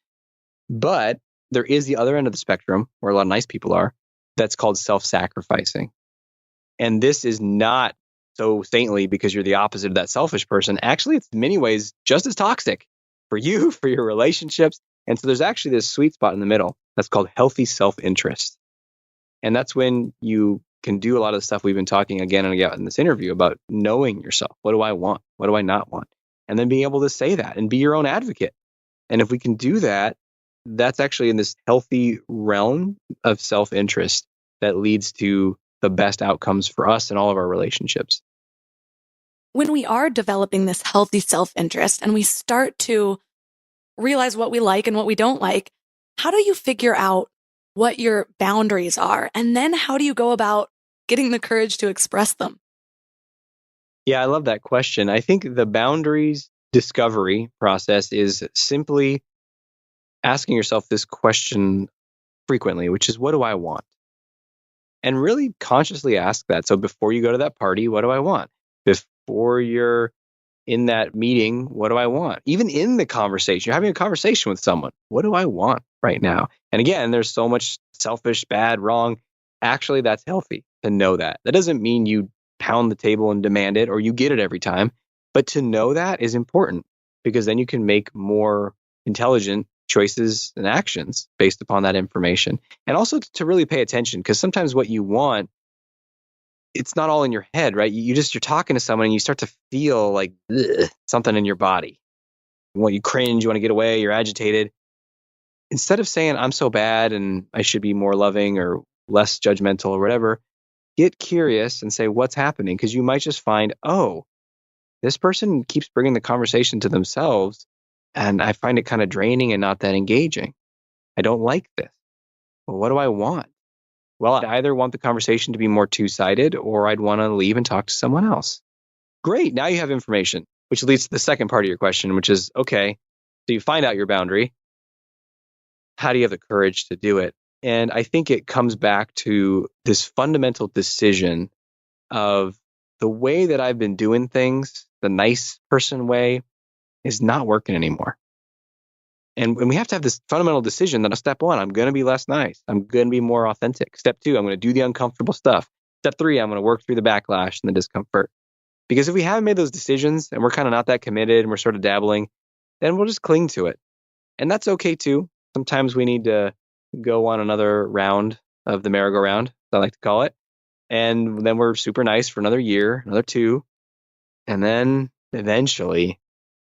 But there is the other end of the spectrum where a lot of nice people are. That's called self-sacrificing. And this is not so saintly because you're the opposite of that selfish person. Actually, it's in many ways just as toxic for you, for your relationships. And so there's actually this sweet spot in the middle that's called healthy self-interest. And that's when you can do a lot of the stuff we've been talking again and again in this interview about knowing yourself. What do I want? What do I not want? And then being able to say that and be your own advocate. And if we can do that, that's actually in this healthy realm of self-interest that leads to the best outcomes for us in all of our relationships.
When we are developing this healthy self-interest and we start to realize what we like and what we don't like, how do you figure out what your boundaries are? And then how do you go about getting the courage to express them?
Yeah, I love that question. I think the boundaries discovery process is simply asking yourself this question frequently, which is, what do I want? And really consciously ask that. So before you go to that party, what do I want? Before you're in that meeting, what do I want? Even in the conversation, you're having a conversation with someone. What do I want right now? And again, there's so much selfish, bad, wrong. Actually, that's healthy to know that. That doesn't mean you pound the table and demand it or you get it every time. But to know that is important because then you can make more intelligent choices and actions based upon that information. And also to really pay attention because sometimes what you want, it's not all in your head, right? You're talking to someone and you start to feel like something in your body. You cringe, you want to get away, you're agitated. Instead of saying, I'm so bad and I should be more loving or less judgmental or whatever, get curious and say, what's happening? Because you might just find, oh, this person keeps bringing the conversation to themselves And I find it kind of draining and not that engaging. I don't like this. Well, what do I want? Well, I either want the conversation to be more two-sided or I'd want to leave and talk to someone else. Great. Now you have information, which leads to the second part of your question, which is, okay, so you find out your boundary. How do you have the courage to do it? And I think it comes back to this fundamental decision of the way that I've been doing things, the nice person way, is not working anymore. And we have to have this fundamental decision that step one, I'm going to be less nice. I'm going to be more authentic. Step two, I'm going to do the uncomfortable stuff. Step three, I'm going to work through the backlash and the discomfort. Because if we haven't made those decisions and we're kind of not that committed and we're sort of dabbling, then we'll just cling to it. And that's okay too. Sometimes we need to go on another round of the merry-go-round, as I like to call it. And then we're super nice for another year, another two. And then eventually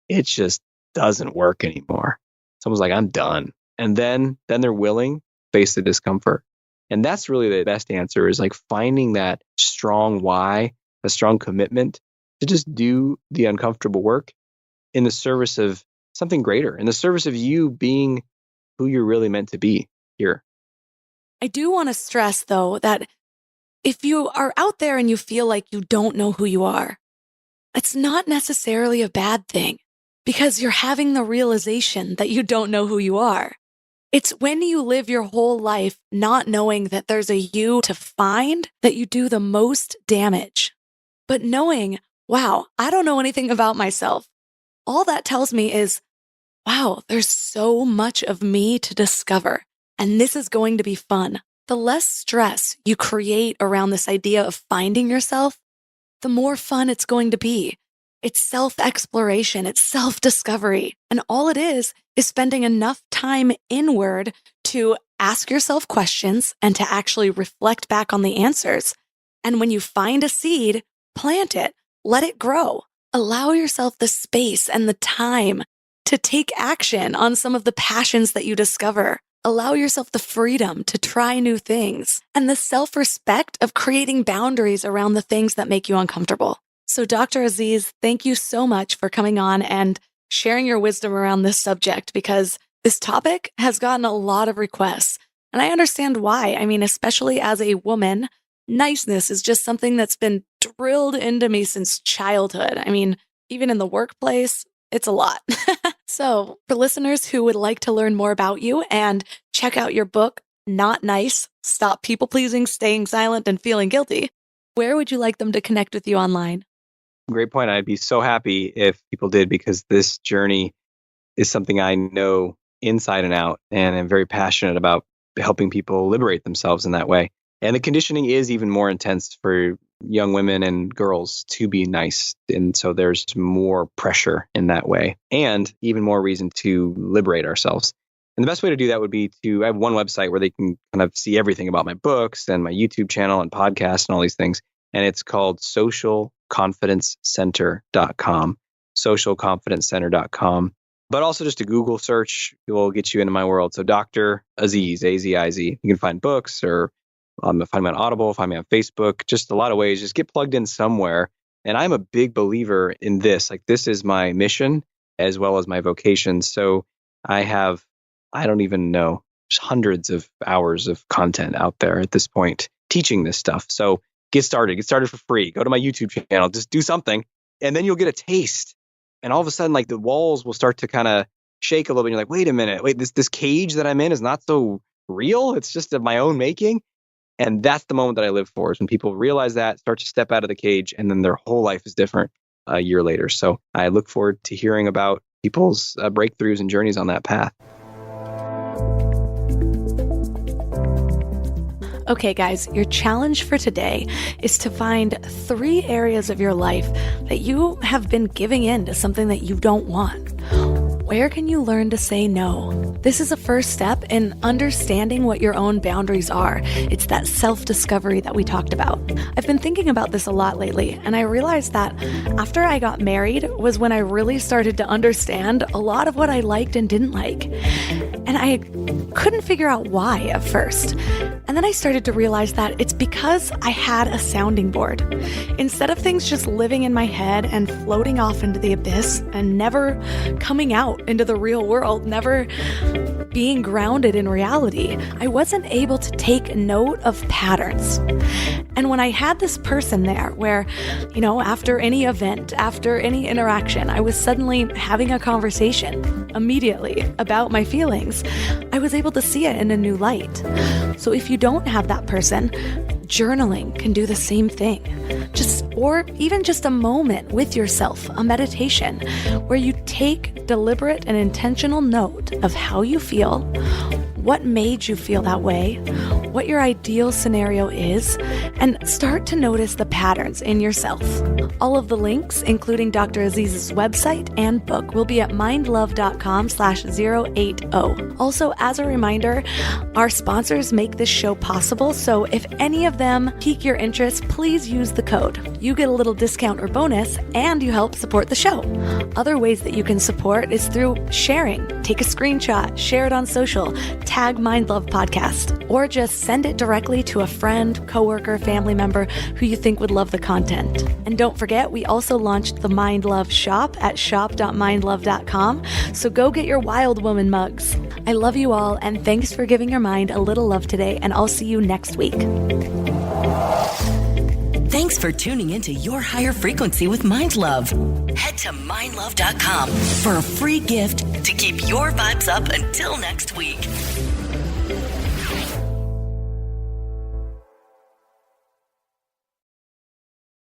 it just doesn't work anymore. Someone's like, I'm done. And then they're willing to face the discomfort. And that's really the best answer, is like finding that strong why, a strong commitment to just do the uncomfortable work in the service of something greater, in the service of you being who you're really meant to be here.
I do want to stress, though, that if you are out there and you feel like you don't know who you are, it's not necessarily a bad thing, because you're having the realization that you don't know who you are. It's when you live your whole life not knowing that there's a you to find that you do the most damage. But knowing, wow, I don't know anything about myself, all that tells me is, wow, there's so much of me to discover, and this is going to be fun. The less stress you create around this idea of finding yourself, the more fun it's going to be. It's self-exploration, it's self-discovery. And all it is spending enough time inward to ask yourself questions and to actually reflect back on the answers. And when you find a seed, plant it, let it grow. Allow yourself the space and the time to take action on some of the passions that you discover. Allow yourself the freedom to try new things and the self-respect of creating boundaries around the things that make you uncomfortable. So Dr. Aziz, thank you so much for coming on and sharing your wisdom around this subject, because this topic has gotten a lot of requests. And I understand why. I mean, especially as a woman, niceness is just something that's been drilled into me since childhood. I mean, even in the workplace, it's a lot. So for listeners who would like to learn more about you and check out your book, Not Nice, Stop People Pleasing, Staying Silent, and Feeling Guilty, where would you like them to connect with you online?
Great point. I'd be so happy if people did, because this journey is something I know inside and out, and I'm very passionate about helping people liberate themselves in that way. And the conditioning is even more intense for young women and girls to be nice. And so there's more pressure in that way, and even more reason to liberate ourselves. And the best way to do that would be I have one website where they can kind of see everything about my books and my YouTube channel and podcast and all these things. And it's called socialconfidencecenter.com, socialconfidencecenter.com. But also just a Google search will get you into my world. So Dr. Aziz, A-Z-I-Z. You can find books, or find me on Audible, find me on Facebook, just a lot of ways. Just get plugged in somewhere. And I'm a big believer in this. Like, this is my mission as well as my vocation. So I don't even know, there's hundreds of hours of content out there at this point teaching this stuff. So get started for free. Go to my YouTube channel, just do something, and then you'll get a taste. And all of a sudden, like, the walls will start to kind of shake a little bit. You're like, wait a minute, this cage that I'm in is not so real. It's just of my own making. And that's the moment that I live for, is when people realize that, start to step out of the cage, and then their whole life is different a year later. So I look forward to hearing about people's breakthroughs and journeys on that path.
Okay, guys, your challenge for today is to find 3 areas of your life that you have been giving in to something that you don't want. Where can you learn to say no? This is a first step in understanding what your own boundaries are. It's that self-discovery that we talked about. I've been thinking about this a lot lately, and I realized that after I got married was when I really started to understand a lot of what I liked and didn't like. And I couldn't figure out why at first. And then I started to realize that it's because I had a sounding board. Instead of things just living in my head and floating off into the abyss and never coming out into the real world, never being grounded in reality, I wasn't able to take note of patterns. And when I had this person there where, after any event, after any interaction, I was suddenly having a conversation immediately about my feelings, I was able to see it in a new light. So if you don't have that person, journaling can do the same thing. Or even just a moment with yourself, a meditation, where you take deliberate and intentional note of how you feel, what made you feel that way, what your ideal scenario is, and start to notice the patterns in yourself. All of the links, including Dr. Aziz's website and book, will be at mindlove.com/080. Also, as a reminder, our sponsors make this show possible, so if any of them pique your interest, please use the code. You get a little discount or bonus, and you help support the show. Other ways that you can support is through sharing. Take a screenshot, share it on social, tag Mind Love Podcast, or just send it directly to a friend, coworker, family member who you think would love the content. And don't forget, we also launched the Mind Love shop at shop.mindlove.com, so go get your Wild Woman mugs. I love you all, and thanks for giving your mind a little love today, and I'll see you next week.
Thanks for tuning into Your Higher Frequency with Mind Love. Head to mindlove.com for a free gift to keep your vibes up until next week.